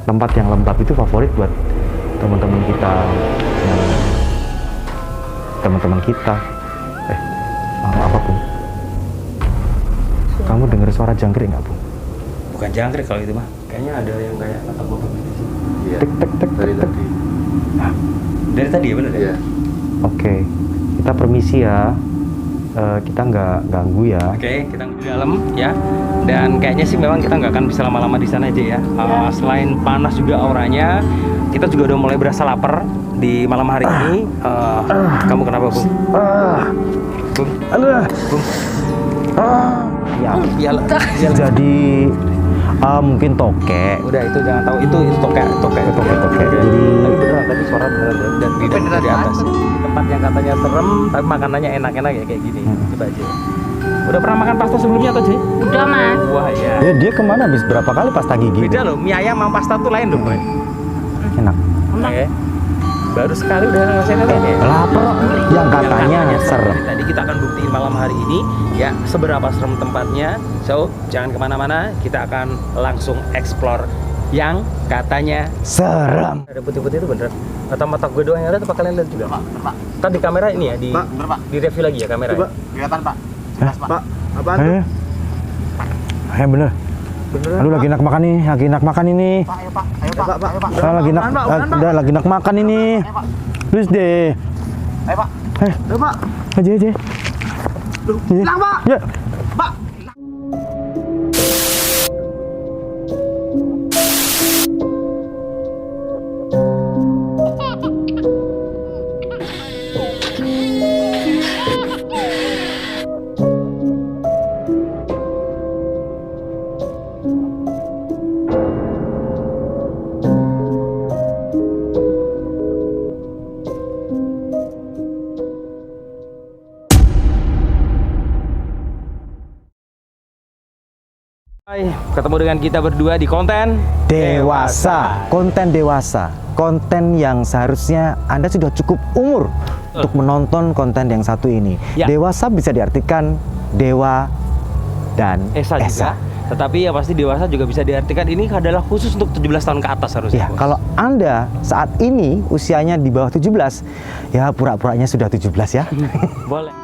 tempat yang lembab itu favorit buat teman-teman kita yang teman-teman kita. Apa Bung? Kamu dengar suara jangkrik nggak Bung? Bukan jangkrik kalau itu mah. Kayaknya ada yang kayak kata motor gitu sih. Iya. Tek tek tek Dari tek. tadi. Nah, Dari tadi ya benar ya? Iya. oke, kita permisi ya. Kita nggak ganggu ya. Oke, kita di dalam ya. Dan kayaknya sih memang kita nggak akan bisa lama-lama di sana aja ya. Selain panas juga auranya, kita juga udah mulai berasa lapar di malam hari ini. Kamu kenapa, Bung? Bung? Bung? Ya, Iyalah. jadi mungkin tokek. Udah itu jangan tahu itu tokek. Jadi Tapi beneran tadi suara beneran dan di atas. Di tempat yang katanya serem tapi makanannya enak-enak ya kayak gini. Coba aja. Udah pernah makan pasta sebelumnya atau Ji? Udah Mas. Wah ya. ya dia kemana habis berapa kali pasta gigi? Beda loh, mie ayam sama pasta tuh lain loh, Boy. Enak. Oke. Baru sekali udah ngerasain apa ya? Lapar yang katanya serem. Tadi kita akan buktiin malam hari ini ya seberapa serem tempatnya. So jangan kemana-mana, kita akan langsung explore yang katanya Serem. ada putih-putih itu beneran. Atau mata gue doang yang ada atau kalian lihat juga? Pak. Kan di kamera ini ya di Pak, bener, Pak. di review lagi ya kamera. Coba Ya? kelihatan, Pak. Jelas, Pak. Apaan tuh? Bener. Beneran. Aduh lagi enak makan nih, lagi enak makan ini. Pak, ayo, Pak. Ayo, Pak. Ayo, Pak. Lagi enak, udah lagi enak makan ini. Ayo, Pak. Please deh. Ayo, Pak. Ayo, Pak. Aja. Hilang, Pak. Ya. Pak. Hai, ketemu dengan kita berdua di konten Dewasa, konten dewasa, konten yang seharusnya Anda sudah cukup umur untuk menonton konten yang satu ini. Ya. Dewasa bisa diartikan dewa dan Esa juga. Tetapi ya pasti dewasa juga bisa diartikan ini adalah khusus untuk 17 tahun ke atas harusnya. Ya, Bos. kalau Anda saat ini usianya di bawah 17, ya pura-puranya sudah 17 ya. Boleh.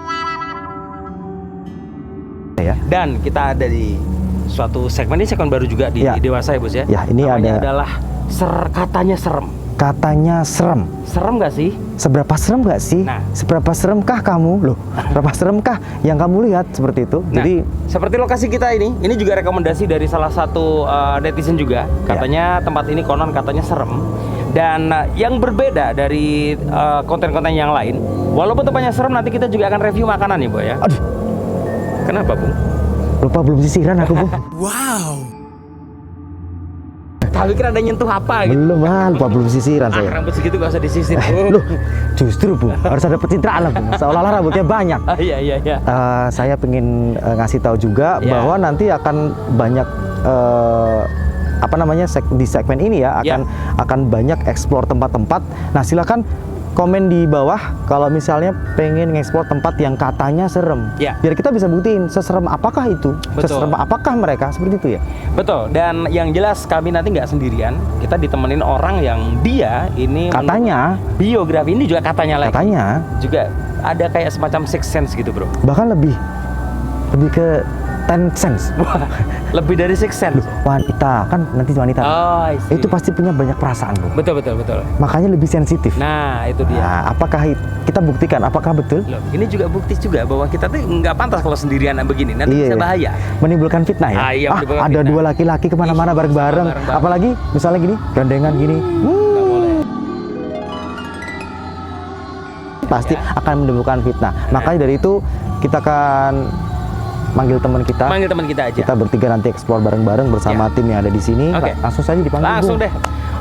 Ya. Dan kita ada di suatu segmen, ini segmen baru juga di Ya. Dewasa ya Bos ya. Ya, ini namanya ada- adalah katanya serem. Katanya serem. Serem nggak sih? Seberapa serem nggak sih? Nah. Seberapa seremkah kamu? Loh, seberapa seremkah yang kamu lihat seperti itu? Nah, Jadi seperti lokasi kita ini juga rekomendasi dari salah satu netizen juga. Katanya tempat ini konon katanya serem. Dan yang berbeda dari konten-konten yang lain, walaupun tempatnya serem, nanti kita juga akan review makanan nih, Boy ya. aduh, Kenapa, Bung? lupa belum sisiran aku, Bu. Tapi kira ada nyentuh apa gitu. Belum, lupa belum sisiran saya. Rambut segitu gak usah disisir. Loh, justru Bu, harus ada pencitraan lah Bu. Seolah-olah rambutnya banyak. Iya. Saya pengen ngasih tahu juga Ya. bahwa nanti akan banyak di segmen ini ya akan banyak eksplor tempat-tempat. Nah, silakan komen di bawah kalau misalnya pengen ngeksplor tempat yang katanya serem. Ya. Biar kita bisa buktiin seserem apakah itu, Betul. seserem apakah mereka, seperti itu ya. Betul, dan yang jelas kami nanti nggak sendirian. Kita ditemenin orang yang dia ini Katanya, menurut biografi ini juga katanya lagi. katanya Juga ada kayak semacam sixth sense gitu, Bro. bahkan lebih ke 10 sense. Wah, lebih dari sixth sense. Wanita kan nanti wanita. Oh, I see. Itu pasti punya banyak perasaan, Bu. Betul. Makanya lebih sensitif. Nah, itu dia. Nah, apakah kita buktikan apakah betul? Loh, ini juga bukti juga bahwa kita tuh nggak pantas kalau sendirian begini. Nanti Iya. bisa bahaya. Menimbulkan fitnah ya. Iya, menimbulkan Ada fitnah. dua laki-laki kemana-mana Ih, bareng-bareng. bareng-bareng. Apalagi misalnya gini, gandengan gini. Nggak boleh. Pasti Ya. akan menimbulkan fitnah. Makanya dari itu kita akan manggil teman kita. Panggil teman kita aja. Kita bertiga nanti eksplor bareng-bareng bersama tim yang ada di sini. Oke. Langsung saja dipanggil. Langsung Bu. deh.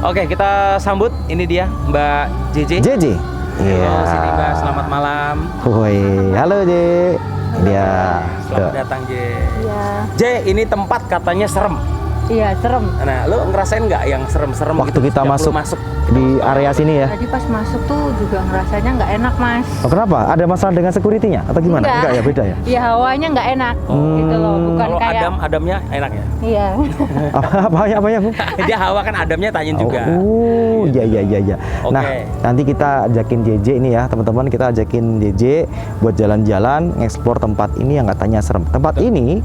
Oke, kita sambut. Ini dia Mbak JJ. JJ. Iya. Halo, sini Mbak. Selamat malam. Woi, halo J. Dia. Selamat datang, J. Iya. J, ini tempat katanya serem. Iya, serem. Nah, lo ngerasain nggak yang serem-serem Waktu gitu? kita sejak lo masuk di area sini ya. Tadi pas masuk tuh juga ngerasanya nggak enak, Mas. Oh, kenapa? Ada masalah dengan security-nya atau gimana? Enggak ya, beda ya. Iya, hawanya nggak enak gitu loh, bukan Kalau kayak adamnya enak ya? Iya. Apa ya, Bu? Dia hawa kan adamnya tanyain juga. Oh, iya. Oke. Nah, nanti kita ajakin JJ ini ya, teman-teman, kita ajakin JJ buat jalan-jalan, ngeksplor tempat ini yang katanya serem. Tempat ini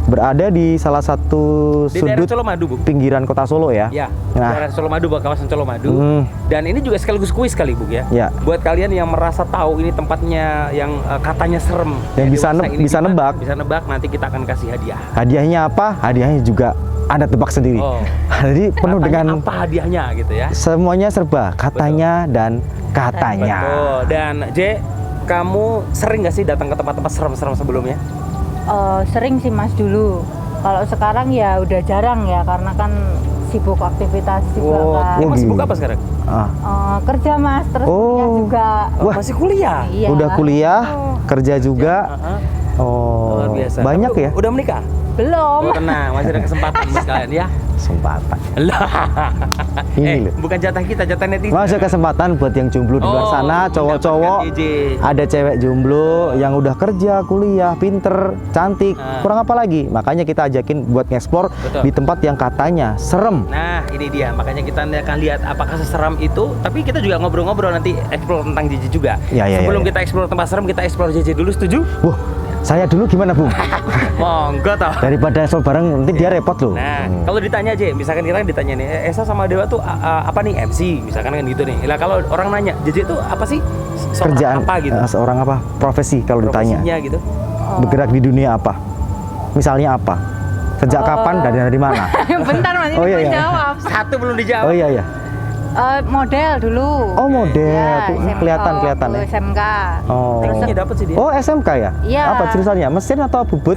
berada di salah satu Di daerah sudut Colomadu, Bu. pinggiran kota Solo ya. Ya, Nah, daerah Colomadu, kawasan Colomadu. Dan ini juga sekaligus kuis kali, Bu ya. Ya. Buat kalian yang merasa tahu ini tempatnya yang katanya serem, Yang bisa dewasa ini bisa di mana, nebak. bisa nebak, nanti kita akan kasih hadiah. hadiahnya apa? Hadiahnya juga Anda tebak sendiri. Oh. Jadi penuh Katanya dengan apa hadiahnya gitu ya. semuanya serba katanya dan katanya. Betul. Dan J, kamu sering nggak sih datang ke tempat-tempat serem-serem sebelumnya? Sering sih, Mas, dulu. Kalau sekarang ya udah jarang ya, karena kan sibuk aktivitas juga kan. Emang gitu. sibuk apa sekarang? Kerja, Mas, terus kuliah juga. Wah, masih kuliah. Iya. Udah kuliah, kerja juga. Heeh. Oh, Luar biasa. banyak Tapi ya Udah menikah? Belum. Oh, tenang, masih ada kesempatan buat kalian ya. kesempatan. Lah. Ini loh. Bukan jatah kita, jatah netizen. Masih kesempatan buat yang jomblo di luar Oh, sana, cowok-cowok. mendapatkan JJ. Ada cewek jomblo yang udah kerja, kuliah, pinter, cantik, kurang apa lagi? Makanya kita ajakin buat ngeksplor Betul. di tempat yang katanya serem. Nah, ini dia. Makanya kita akan lihat apakah seseram itu. Tapi kita juga ngobrol-ngobrol nanti explore tentang JJ juga. Ya, Sebelum ya. kita explore tempat serem, kita explore JJ dulu. Setuju? Wah, saya dulu gimana, Bung? Monggo toh. Daripada explore bareng nanti dia repot loh. Nah, kalau ditanya aja, misalkan kita ditanya nih, Esa sama Dewa tuh apa nih MC, misalkan kan gitu nih. Lah kalau orang nanya, JJ itu apa sih? Seorang Kerjaan apa gitu? seorang apa? Profesi kalau ditanya. Profesinya gitu. Bergerak di dunia apa? Misalnya apa? Sejak kapan dan dari mana? Bentar, Mas, ini Oh, iya, mau iya. jawab. Satu belum dijawab. Oh iya. Model dulu. Oh, model. Ya, Tuh, SM, kelihatan waktu ya. SMK. Oh. Tekniknya dapat sih dia. Oh, SMK ya? Iya. Apa jurusannya? Mesin atau bubut?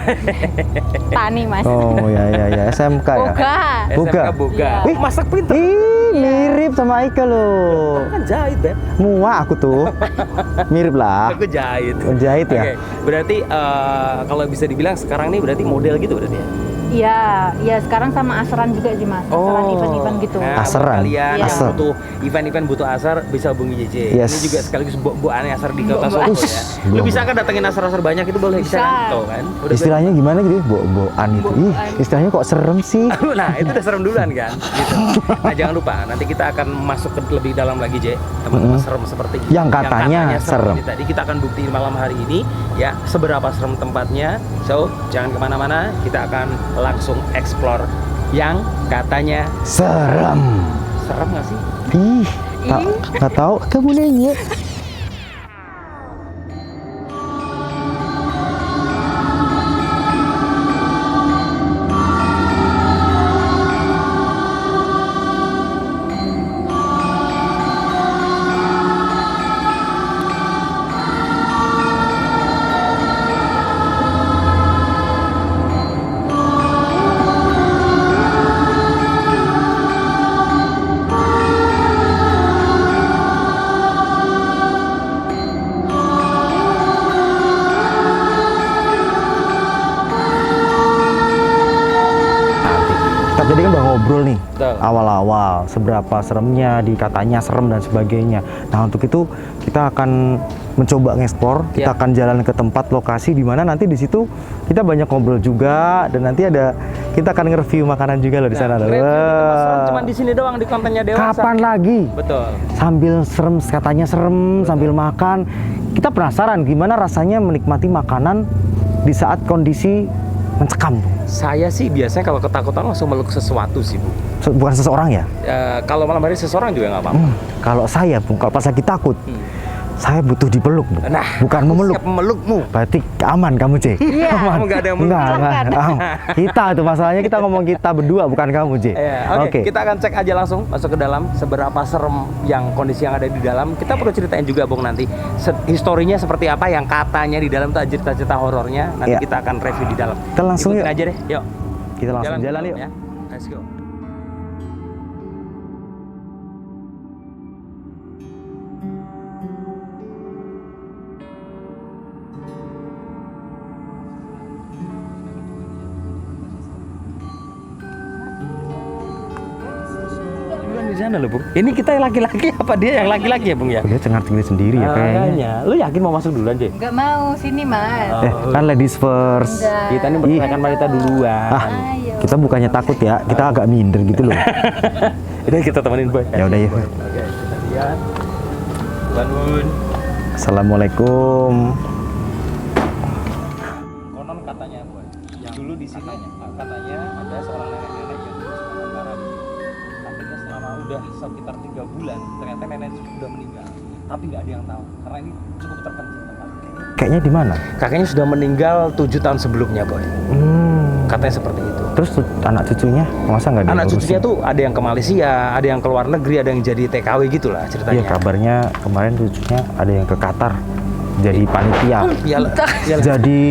Tani, Mas. Oh, ya, SMK ya. Boga. Boga. SMK Boga. Iya. Wih, masak pinter. Ih, mirip sama Aika loh. Kan jahit, Beb. Muak aku tuh. Mirip lah. Aku jahit. Jahit ya? Oke, berarti kalau bisa dibilang sekarang nih berarti model gitu berarti ya? Iya, sekarang sama asaran juga sih, Mas. Asaran event-event gitu. Nah, Asaran. buat kalian Iya. yang Asar. butuh event-event butuh asar bisa hubungi JJ. Yes. Ini juga sekaligus buannya asar di kota Bo-boan. Solo ya. Lu bisa kan datengin asar-asar banyak itu boleh bisa kan? Bisa. Tuh kan. Udah Istilahnya gimana gitu? Bo-boan itu. Ih, istilahnya kok serem sih? Nah, itu udah serem duluan kan gitu. Nah, jangan lupa nanti kita akan masuk ke lebih dalam lagi, J. Teman-teman serem seperti ini. Yang katanya serem. ini tadi kita akan buktiin malam hari ini ya seberapa serem tempatnya. So, jangan kemana-mana, kita akan langsung explore yang katanya Serem. serem nggak sih? Ih, nggak tahu. Kamu nanya. Tadi kan udah ngobrol nih Betul. awal-awal seberapa seremnya, dikatanya serem dan sebagainya. Nah untuk itu kita akan mencoba ngeksplor, kita Ya. akan jalan ke tempat lokasi di mana nanti di situ kita banyak ngobrol juga dan nanti kita akan nge-review makanan juga loh di sana. review tempat serem Wah. cuma di sini doang di kontennya Dewasa. Kapan lagi? Betul. Sambil serem, katanya serem, sambil makan. Kita penasaran gimana rasanya menikmati makanan di saat kondisi mencekam. Saya sih biasanya kalau ketakutan langsung meluk sesuatu sih, Bu. Bukan seseorang ya? Kalau malam hari seseorang juga nggak apa-apa. Kalau saya, Bung, kalau pas lagi takut, saya butuh dipeluk, Bu. Nah, Bukan aku memeluk. siap memelukmu. Berarti aman kamu, C. Iya. Aman. Kamu nggak ada yang meluk. Enggak. Kita tuh masalahnya kita ngomong kita berdua, bukan kamu, C. Iya, Oke, kita akan cek aja langsung masuk ke dalam seberapa serem yang kondisi yang ada di dalam. Kita perlu ceritain juga, Bung, nanti historinya seperti apa yang katanya di dalam tuh cerita-cerita horornya. Nanti Iya. kita akan review di dalam. Kita langsung Ikutin yuk. aja deh, yuk. Kita langsung jalan yuk. ya. Let's go. di sana loh, Bung. Ini kita yang laki-laki apa dia yang laki-laki ya, Bung ya? Dia cengar-cengir sendiri ya kayaknya. Kayaknya. Lu yakin mau masuk duluan, Jay? Nggak mau, sini Mas. Kan ladies first. Enggak. Kita ini memperkenalkan wanita duluan. Ayo. Kita bukannya takut ya, kita agak minder gitu loh. Udah kita temenin Boy. Ya udah ya. Oke, kita lihat. Bangun. Assalamualaikum. Konon katanya, Boy. Yang dulu di sini katanya ada seorang nenek-nenek yang dulu suka membara. Akhirnya selama udah sekitar 3 bulan, ternyata nenek itu sudah meninggal. Tapi nggak ada yang tahu karena ini cukup terpencil tempatnya. Kayaknya di mana? Kakeknya sudah meninggal 7 tahun sebelumnya, Boy. Katanya seperti itu. Terus anak cucunya masa nggak ada? Anak cucunya tuh ada yang ke Malaysia, ada yang ke luar negeri, ada yang jadi TKW gitulah ceritanya. Iya, kabarnya kemarin cucunya ada yang ke Qatar jadi panitia. Iyalah. Jadi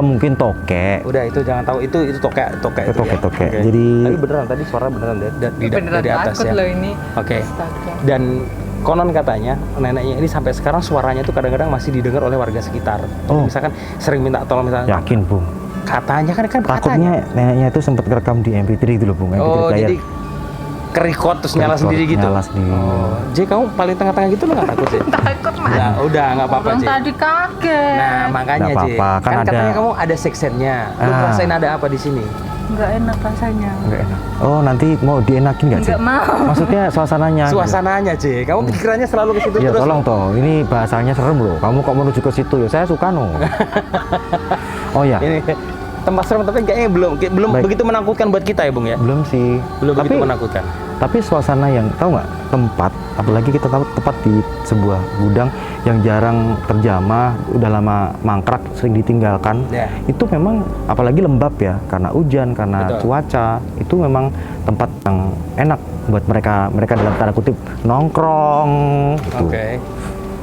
mungkin tokek. Udah itu jangan tahu itu tokek Tokek, itu ya. tokek. Oke. Jadi- tapi beneran tadi suara beneran dari atas takut ya. loh ini. Oke. Astaga. Dan konon katanya neneknya ini sampai sekarang suaranya tuh kadang-kadang masih didengar oleh warga sekitar. Jadi Oh. misalkan sering minta tolong misalnya. Yakin, Bung? Katanya kan katanya. Takutnya neneknya itu sempat kerekam di MP3 itu loh, Bung. MP3 Oh, player. jadi kerikot terus nyala Kerikot, sendiri gitu. nyala sendiri. Oh. J, kamu paling tengah-tengah gitu lo nggak takut sih? Takut Mas. Nah, udah nggak apa-apa Orang J. tadi kaget. Nah, makanya Nggak J. apa-apa, kan ada- katanya kamu ada seksennya. Lu Ah. rasain ada apa di sini? Nggak enak rasanya. Nggak enak. Oh, nanti mau dienakin nggak sih? Nggak mau. Maksudnya suasananya. gitu. Suasananya J. Kamu pikirannya selalu ke situ Ya terus. tolong toh, ini bahasanya serem loh. Kamu kok menuju ke situ ya? Saya suka no. Oh ya, Ini tempat serem tapi kayaknya belum Baik. begitu menakutkan buat kita ya, Bung ya. belum sih. Belum tapi, begitu menakutkan. tapi suasana yang tahu nggak tempat, apalagi kita tahu tepat di sebuah gudang yang jarang terjamah, udah lama mangkrak, sering ditinggalkan. Ya. Itu memang apalagi lembab ya, karena hujan, karena Betul. cuaca. Itu memang tempat yang enak buat mereka dalam tanda kutip nongkrong. Gitu. Oke.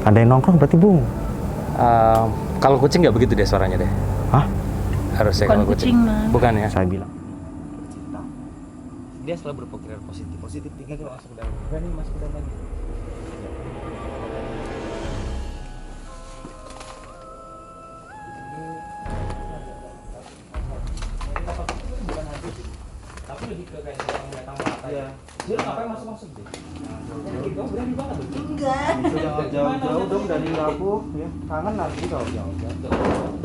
Ada yang nongkrong berarti Bung? Kalau kucing nggak begitu deh suaranya deh. Hah? Harusnya Bukan kalau kucing. kucing, Mas. Bukan ya. Saya bilang. Dia selalu berpikiran positif. Positif tinggi kalau masuk ke dalam. Berani masuk ke dalam lagi. Tapi lebih ke kayak orang datang mata ya. Dia ngapain masuk-masuk deh? Kamu berani banget loh. Jangan jauh-jauh dong dari aku. Ya, kangen nanti kalau jauh-jauh.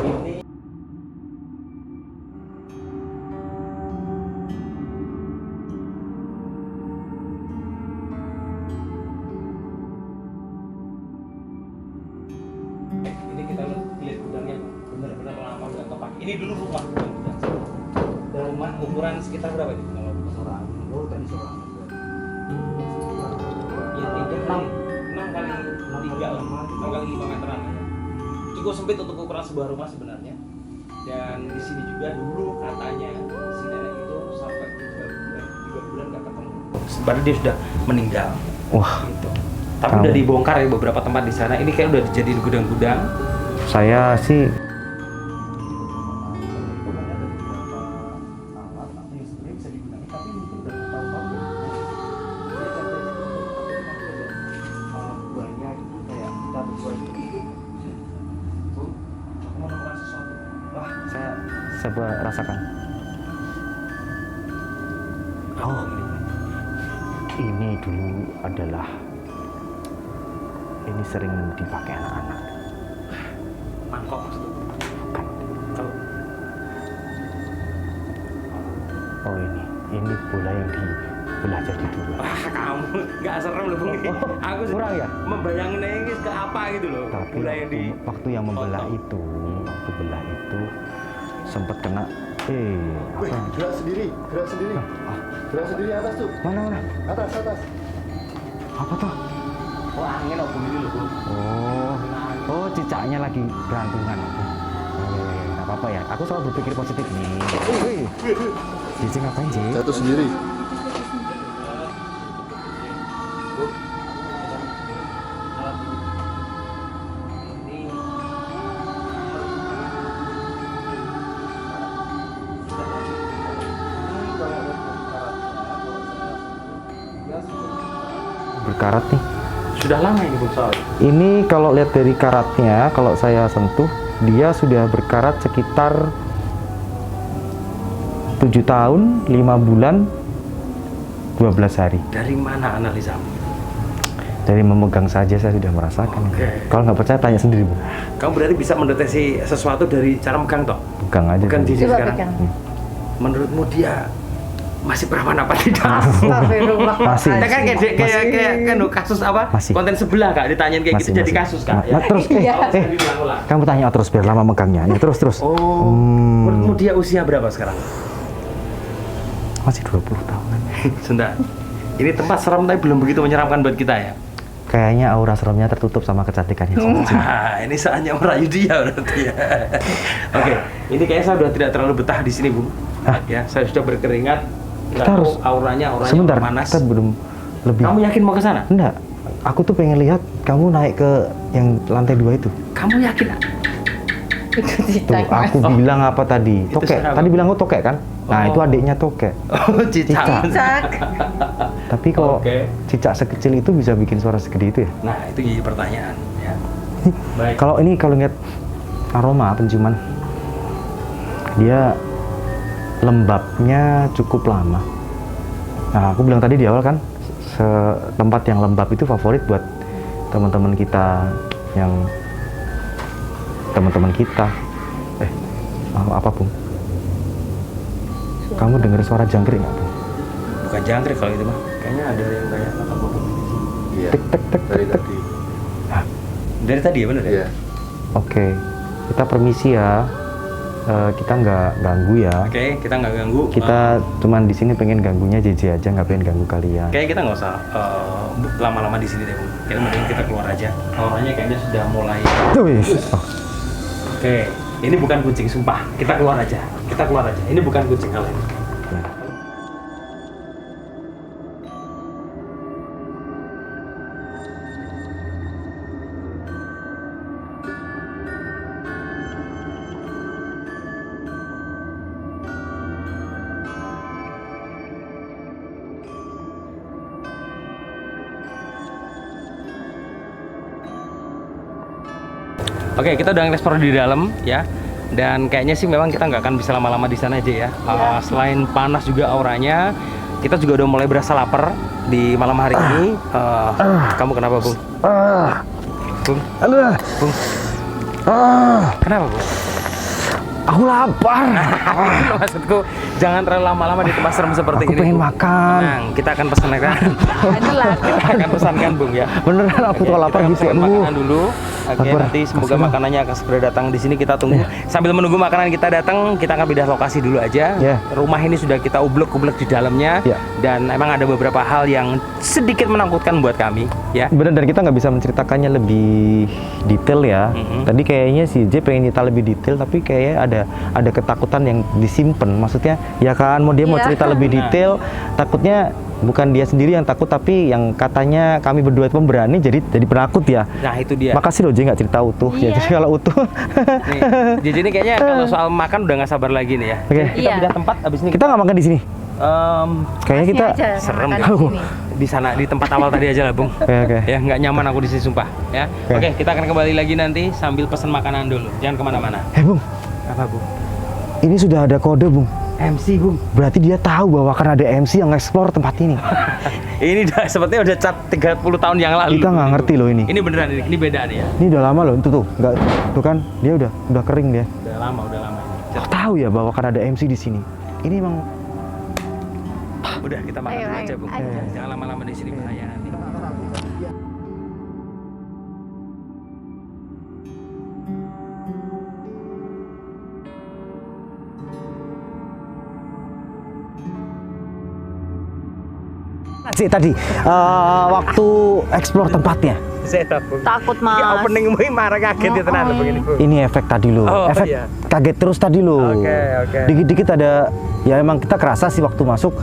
Ini ini kita lihat gudangnya benar-benar lama udah tepat. Ini dulu rumah bukan gudang. Dan rumah ukuran sekitar berapa nih kalau Seorang. Oh, tadi seorang. ya 6 kali 3 lah, 6 kali 5 meteran ya. Cukup sempit untuk ukuran sebuah rumah sebenarnya. Dan di sini juga dulu katanya si nenek itu sampai 3 bulan nggak ketemu. Sebenarnya dia sudah meninggal. Wah, Gitu. Tapi udah dibongkar ya beberapa tempat di sana. Ini kayak udah dijadiin gudang-gudang. saya sih saya rasakan. Oh, ini dulu adalah ini sering dipakai anak-anak. Mangkok maksudnya. Bukan. Kalau Oh ini bola yang dibelah jadi dua. wah kamu nggak serem loh Bung. Aku sih kurang ya? membayangin ini ke apa gitu loh. Tapi Bola yang di waktu yang membelah itu, waktu belah itu sempat kena. Apa? yang- Gerak sendiri, gerak sendiri. Gerak sendiri atas tuh. Mana? Atas, atas. Apa tuh? oh angin opung ini loh Bung. Oh, cicaknya lagi berantungan. Nggak apa-apa ya. Aku selalu berpikir positif nih. Cici ngapain sih? Jatuh sendiri. Berkarat nih. Sudah lama ini Bung soal. Ini kalau lihat dari karatnya, kalau saya sentuh, dia sudah berkarat sekitar 7 tahun, 5 bulan, 12 hari. Dari mana analisamu? Dari memegang saja saya sudah merasakan. Oke. Kalau nggak percaya tanya sendiri, Bu. Kamu berarti bisa mendeteksi sesuatu dari cara megang toh? Pegang aja. Bukan Bu. di sini Coba sekarang. pegang. Menurutmu dia masih perawan apa tidak? Astagfirullah. Masih. Nah, kan kayak kasus apa? Masih. Konten sebelah Kak ditanyain kayak gitu jadi kasus Kak. Ya. Terus Iya. kamu tanya terus biar lama megangnya. Nih, terus. Oh, menurutmu dia usia berapa sekarang? Masih 20 tahun. Sebentar. Ini tempat serem tapi belum begitu menyeramkan buat kita ya. Kayaknya aura seremnya tertutup sama kecantikannya. Nah, ini saatnya merayu dia berarti ya. Oke, ini kayaknya saya sudah tidak terlalu betah di sini, Bu. Ya, saya sudah berkeringat. Nggak tahu auranya Sebentar, panas. kita belum lebih. Kamu yakin mau ke sana? Enggak. Aku tuh pengen lihat kamu naik ke yang lantai 2 itu. Kamu yakin? Itu Tuh, cicak, Mas. aku bilang apa tadi? Itu Tokek. suara apa? Tadi bilang aku tokek kan? Nah, Oh. itu adiknya tokek. Oh, cicak. Cicak. Tapi kok Oke. cicak sekecil itu bisa bikin suara segede itu ya? Nah, itu jadi pertanyaan ya. Baik. Kalau lihat aroma penciuman, dia lembabnya cukup lama. Nah, aku bilang tadi di awal kan, tempat yang lembab itu favorit buat teman-teman kita yang apa Bung? Kamu dengar suara jangkrik nggak Bung? Bukan jangkrik kalau itu mah. Kayaknya ada yang kayak apa Iya. Tek tek tek Dari tek tek. tadi. Dari tadi ya benar ya? Iya. Oke, kita permisi ya. Kita nggak ganggu ya. Oke, kita nggak ganggu. Kita cuman di sini pengen ganggunya JJ aja, nggak pengen ganggu kalian. Kayaknya kita nggak usah lama-lama di sini deh, Bu. Kita mending kita keluar aja. Auranya kayaknya sudah mulai. Oh, Oke, ini bukan kucing, sumpah. Kita keluar aja. Kita keluar aja. Ini bukan kucing kalian. Oke, kita udah nge-explore di dalam ya. Dan kayaknya sih memang kita nggak akan bisa lama-lama di sana aja ya. Selain panas juga auranya, kita juga udah mulai berasa lapar di malam hari ini. Kamu kenapa, Bung? Bung? Aduh, Bung? Kenapa, Bung? aku lapar. Maksudku, jangan terlalu lama-lama di tempat serem seperti Aku ini. pengen Bu. makan. Tenang, kita akan pesan kan. Kita akan pesankan, Bung ya. Beneran aku tuh lapar kita gitu ya, pesan Bu. makanan dulu. Oke, Lapar. nanti semoga Kasih, makanannya akan segera datang di sini, kita tunggu. Sambil menunggu makanan kita datang, kita akan pindah lokasi dulu aja. Ya. Rumah ini sudah kita ublek-ublek di dalamnya. Ya. Dan emang ada beberapa hal yang sedikit menakutkan buat kami, ya. Bener, dan kita nggak bisa menceritakannya lebih detail ya. Tadi kayaknya si J pengen cerita lebih detail, tapi kayaknya ada ketakutan yang disimpan. Maksudnya ya kan, mau dia mau Iya. cerita lebih detail, takutnya bukan dia sendiri yang takut, tapi yang katanya kami berdua itu pemberani, jadi penakut ya. Nah, itu dia. Makasih loh J nggak cerita utuh. Ya, Iya. jadi kalau utuh, Nih, jadi ini kayaknya kalau soal makan udah nggak sabar lagi nih ya. Oke. Jadi kita Iya. pindah tempat, abis ini kita nggak makan di sini. Kayaknya kita Masih aja serem makan ya. di sini. di sana di tempat awal tadi aja lah, Bung. Oke. Ya, nggak nyaman aku di sini sumpah ya. Oke. Oke, kita akan kembali lagi nanti sambil pesan makanan dulu. Jangan kemana-mana. Bung, Apa, Bung? ini sudah ada kode Bung. MC, Bung. Berarti dia tahu bahwa akan ada MC yang explore tempat ini. Ini udah sepertinya udah cat 30 tahun yang lalu. Kita nggak ngerti loh ini. Ini beneran, ini beda nih ya. Ini udah lama loh, itu tuh, nggak, tuh kan, dia udah kering dia. Udah lama ini. Oh, tahu ya bahwa akan ada MC di sini. Ini emang Udah, kita makan Ayo, dulu ayo, aja, Bung. ayo. Jangan lama-lama di sini bahaya nanti. sih tadi waktu explore tempatnya. Saya takut. Takut, Mas. Ya, opening movie marah kaget ya tenan begini, Bung. Ini efek tadi loh, Oh, efek iya. kaget terus tadi loh. Oke. Dikit-dikit ada, ya emang kita kerasa sih waktu masuk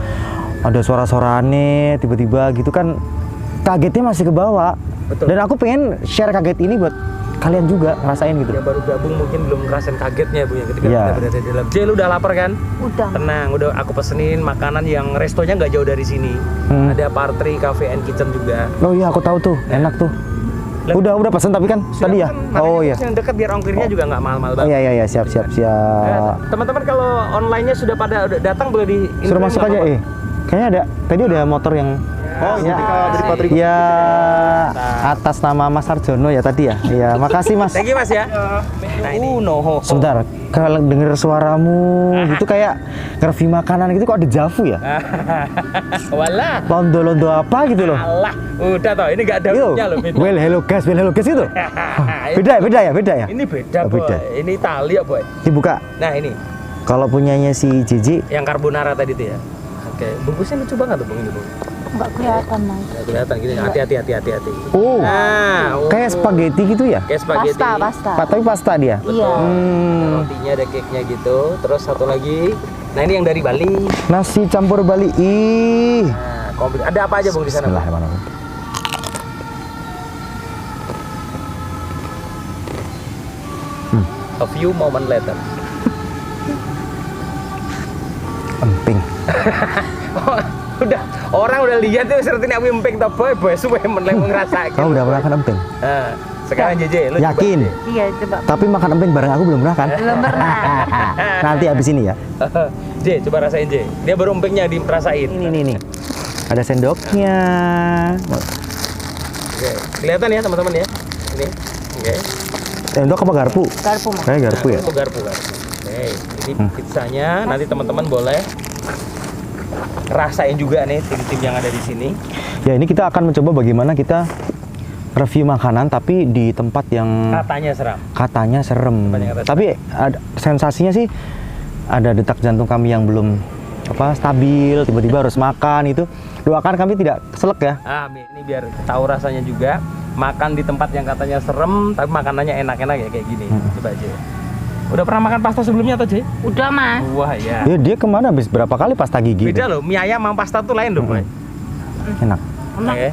ada suara-suara aneh, tiba-tiba gitu kan, kagetnya masih ke bawah. Betul. Dan aku pengen share kaget ini buat kalian juga ngerasain gitu. Yang baru gabung mungkin belum ngerasain kagetnya, Bu, ya ketika Iya. kita berada di dalam. Jel, udah lapar kan? Udah. Tenang, udah aku pesenin makanan yang restonya nggak jauh dari sini. Ada Partri Cafe and Kitchen juga. Oh iya, aku tahu tuh, enak tuh. Lah, Udah pesan tapi kan tadi ya. Sudah, Oh iya. Yang dekat biar ongkirnya juga nggak mahal-mahal Oh banget. iya, siap. Teman-teman kalau online-nya sudah pada udah datang boleh di Suruh masuk aja, Kayaknya ada tadi ada motor yang Oh, ya, dari Patri. ya atas nama Mas Sarjono ya tadi ya. Iya, makasih Mas. Thank you Mas ya. Nah ini. No. Sebentar, kalau denger suaramu gitu kayak nge-review makanan gitu kok ada Javu ya? Walah. Londo-londo apa gitu loh. Alah, udah toh ini nggak ada Itu, hubungannya loh. Beda. well hello guys itu. Beda ya? Ini beda, Oh, boy. beda. Ini Italia, boy. Dibuka. Nah ini Kalau punyanya si Jiji, yang carbonara tadi tuh ya. Oke, bungkusnya lucu banget tuh bung ini bung. Nggak kelihatan mas. Nggak kelihatan gini. Hati-hati. oh, Nah, kayak spaghetti gitu ya? Kayak spaghetti. Pasta. Tapi pasta dia. Iya. Rotinya ada cake-nya gitu. Terus satu lagi. Nah ini yang dari Bali. Nasi campur Bali. Ih. Nah, komplit. Ada apa aja bung di sana? Bung? Bismillahirrahmanirrahim. A few moment later. Emping. Udah orang udah lihat tuh seperti ini aku emping tak boy suwe meneng ngerasain. Kamu udah pernah makan emping? Nah, sekarang JJ lu Yakin? Iya coba. Tapi makan emping bareng aku belum pernah kan? Belum pernah. Nanti abis ini ya. J, coba rasain J. Dia baru empingnya dirasain. Ini. Ada sendoknya. Oke, kelihatan ya teman-teman ya. Ini. Oke. Sendok apa garpu? Garpu mas. Kayak garpu ya. Itu garpu. Oke, ini pizzanya nanti teman-teman boleh rasain juga nih tim-tim yang ada di sini. Ya ini kita akan mencoba bagaimana kita review makanan tapi di tempat yang Katanya seram. katanya serem. Tempat yang katanya Tapi sensasinya sih ada detak jantung kami yang belum stabil, tiba-tiba harus makan itu. Doakan kami tidak keselak ya. Amin. Ini biar tahu rasanya juga. Makan di tempat yang katanya serem, tapi makanannya enak-enak ya kayak gini. Coba aja. Udah pernah makan pasta sebelumnya atau J? Udah mas. Wah ya. Ya dia kemana habis berapa kali pasta gigi? Beda itu? loh, mie ayam sama pasta tuh lain loh, boy. Enak. Oke.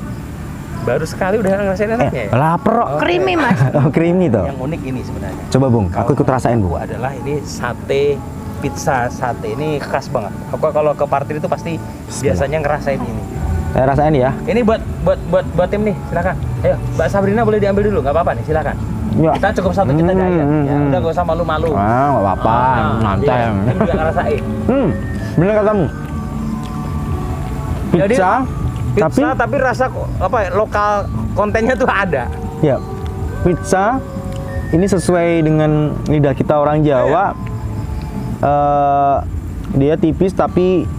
Baru sekali udah ngerasain enaknya ya. Lapar. kok. Creamy mas. Oh, creamy tuh. Yang unik ini sebenarnya. Coba Bung, aku ikut rasain Bu. Adalah ini sate pizza sate ini khas banget. Aku kalau ke party itu pasti biasanya ngerasain ini. Saya rasain ya. Ini buat tim nih, silakan. Ayo, Mbak Sabrina boleh diambil dulu, nggak apa-apa nih, silakan. Ya. Kita cukup satu kita aja. Ya, udah nggak usah malu-malu. Ah, nggak apa-apa, nanti. Iya, ini juga ngerasain. Bener katamu. Jadi, Pizza, Pizza tapi rasa lokal kontennya tuh ada. ya pizza ini sesuai dengan lidah kita orang Jawa. Dia tipis tapi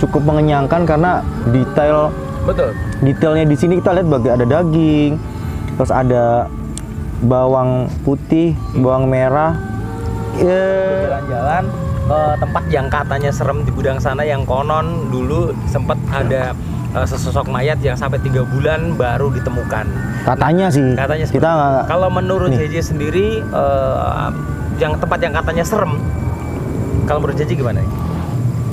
cukup mengenyangkan karena Betul. detailnya di sini kita lihat ada daging, terus ada bawang putih, bawang merah. Jalan-jalan ke tempat yang katanya serem di gudang sana yang konon dulu sempat ada sesosok mayat yang sampai 3 bulan baru ditemukan. Katanya sih. Katanya seperti kita itu. nggak. Kalau menurut Nih. JJ sendiri yang tempat yang katanya serem, kalau menurut JJ gimana?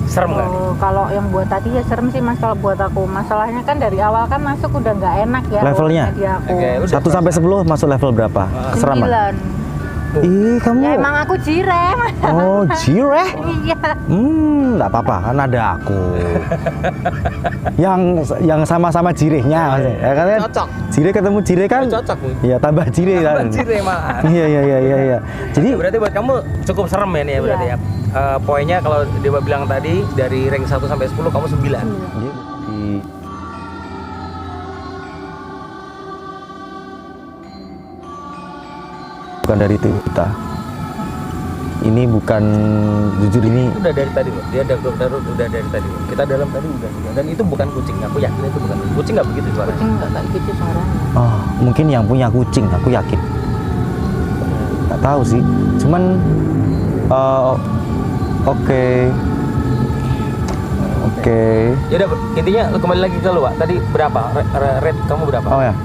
Serem nggak? nih? Kalau yang buat tadi ya serem sih mas kalau buat aku. Masalahnya kan dari awal kan masuk udah nggak enak ya. Levelnya? Di aku. Oke, udah 1 sampai 10 masuk level berapa? Seram. 9. Ih, kamu. Ya emang aku jireh. Oh, jireh. Iya. Nggak apa-apa, kan ada aku. yang sama-sama jirehnya, maksudnya. Ya kan? Cocok. Jireh ketemu jireh kan? Cocok, Bu. Iya, tambah jireh kan. Banjir malah. Iya. Jadi Berarti buat kamu cukup serem ya nih ya berarti ya. Poinnya kalau Dewa bilang tadi dari rank 1 sampai 10 kamu 9. di bukan dari itu kita. Ini bukan jujur ini Itu udah dari tadi loh. Dia udah dari tadi loh. Kita dalam tadi udah. Dan itu bukan kucing. Aku yakin itu bukan kucing. Kucing nggak begitu suaranya. Kucing nggak kayak gitu suaranya. oh, mungkin yang punya kucing, aku yakin. Nggak tahu sih. Cuman oke. Ya udah intinya lu kembali lagi ke lu, Pak. Tadi berapa? Rate kamu berapa? Oh ya.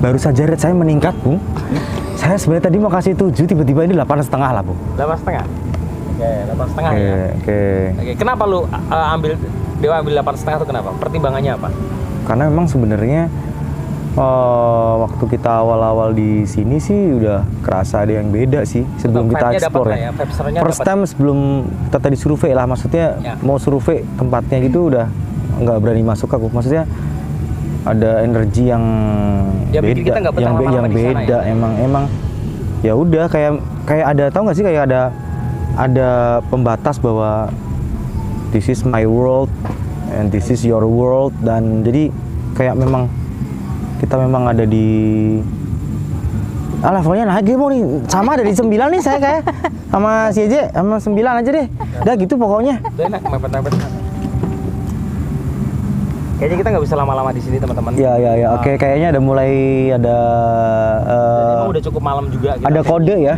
Baru saja rate saya meningkat, Bung. Saya sebenarnya tadi mau kasih 7, tiba-tiba ini 8,5 lah, Bung. 8,5. Oke, 8,5 ya. Oke. Oke, kenapa lu Dewa ambil 8,5 itu kenapa? Pertimbangannya apa? Karena memang sebenarnya waktu kita awal-awal di sini sih udah kerasa ada yang beda sih sebelum kita Vibe-nya explore dapet ya. lah Vibe-nya First dapet. time sebelum kita tadi survei lah, maksudnya Ya. mau survei tempatnya gitu udah nggak berani masuk aku. Maksudnya ada energi yang Ya, bikin beda, kita nggak betah yang lama-lama di sana beda. ya. Emang ya udah kayak ada, tahu nggak sih, kayak ada pembatas bahwa this is my world and this is your world. Dan jadi kayak memang kita memang ada di levelnya naik gitu nih, sama dari 9 nih saya kayak sama si Eje sama 9 aja deh, udah gitu pokoknya. Udah enak, mepet-mepet. Kayaknya kita nggak bisa lama-lama di sini teman-teman. Ya, oke, kayaknya ada mulai ada Dan emang udah cukup malam juga. Kita ada cek. kode ya,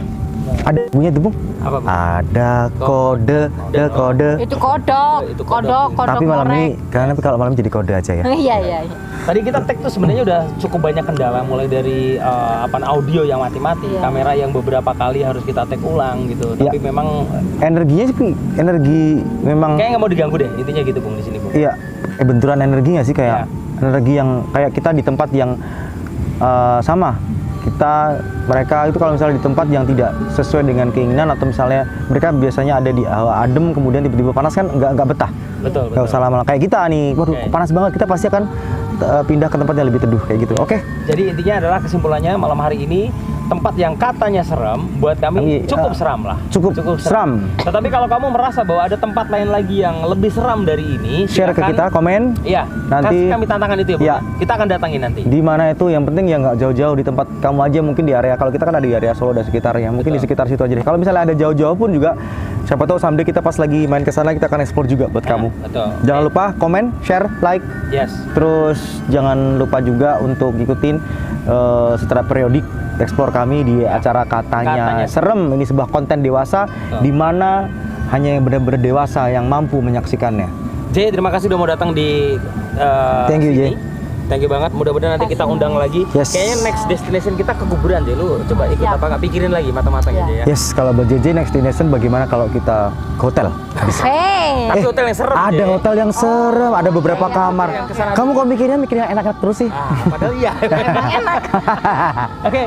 ada bunyinya tuh Bung. Apa, Bung? Ada kode, ada kode. Itu kodok, Itu kodok. kodok, kodok. Tapi malam korek. ini, karena kalau malam jadi kode aja ya. Iya. Tadi kita tag tuh sebenarnya udah cukup banyak kendala, mulai dari audio yang mati-mati, Iya. kamera yang beberapa kali harus kita tag ulang gitu. Iya. Tapi memang Energinya sih, energi memang. kayak nggak mau diganggu deh, intinya gitu Bung di sini Bung. Iya, benturan energi nggak sih kayak Iya. energi yang kayak kita di tempat yang sama. Mereka itu kalau misalnya di tempat yang tidak sesuai dengan keinginan atau misalnya mereka biasanya ada di adem kemudian tiba-tiba panas kan nggak betah. Betul. Nggak usah lama-lama kayak kita nih, waduh Oke. panas banget, kita pasti akan pindah ke tempat yang lebih teduh kayak gitu. Oke. Jadi intinya adalah kesimpulannya malam hari ini tempat yang katanya serem buat kami cukup seram lah. Cukup seram. Tetapi kalau kamu merasa bahwa ada tempat lain lagi yang lebih seram dari ini, Share ke silakan. kita, komen. Iya. Nanti- kasih kami tantangan itu ya, Bung. Iya. Kita akan datangin nanti. Di mana itu yang penting ya nggak jauh-jauh di tempat kamu aja, mungkin di area, kalau kita kan ada di area Solo dan sekitarnya, mungkin di Betul. sekitar situ aja deh. Kalau misalnya ada jauh-jauh pun juga, siapa tahu someday kita pas lagi main ke sana kita akan explore juga buat kamu. Betul. Jangan lupa komen, share, like, Yes. terus jangan lupa juga untuk ngikutin secara periodik explore kami di acara katanya Katanya serem. Ini sebuah konten dewasa Betul. di mana hanya yang benar-benar dewasa yang mampu menyaksikannya. Jay, terima kasih udah mau datang di Thank you, sini. Jay. Thank you banget. Mudah-mudahan nanti kita undang lagi. Yes. Kayaknya next destination kita ke kuburan deh. Lu coba ikut Siap. apa nggak? Pikirin lagi matang-matang Iya. aja ya. Yes, kalau buat JJ next destination bagaimana kalau kita ke hotel? Hei, Tapi hotel yang serem. Ada Jay. hotel yang serem, ada beberapa kamar. yang kesana Kamu kok mikir yang enak-enak terus sih? Padahal iya. enak. Oke,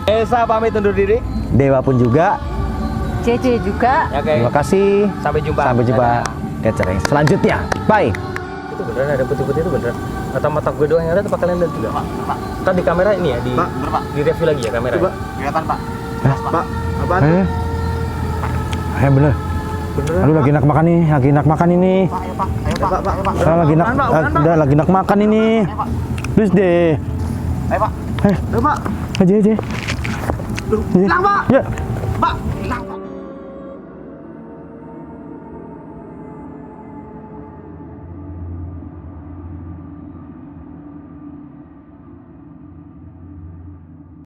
Esa pamit undur diri. Dewa pun juga. JJ juga. Oke. Terima kasih. Sampai jumpa. Sampai jumpa di acara yang selanjutnya. Bye. Itu beneran ada putih-putih itu beneran. Atau mata gue doang yang ada apa kalian lihat juga? Kan di kamera ini ya di review lagi ya kamera. Coba, kelihatan Pak. Pak, apaan tuh? Bener. Aduh lagi enak makan nih, lagi enak makan ini. Lagi enak, udah lagi enak makan ini. Please deh. Ayo Pak. Ayo Pak. Aja. Hilang Pak. Ya. Pak, hilang Pak.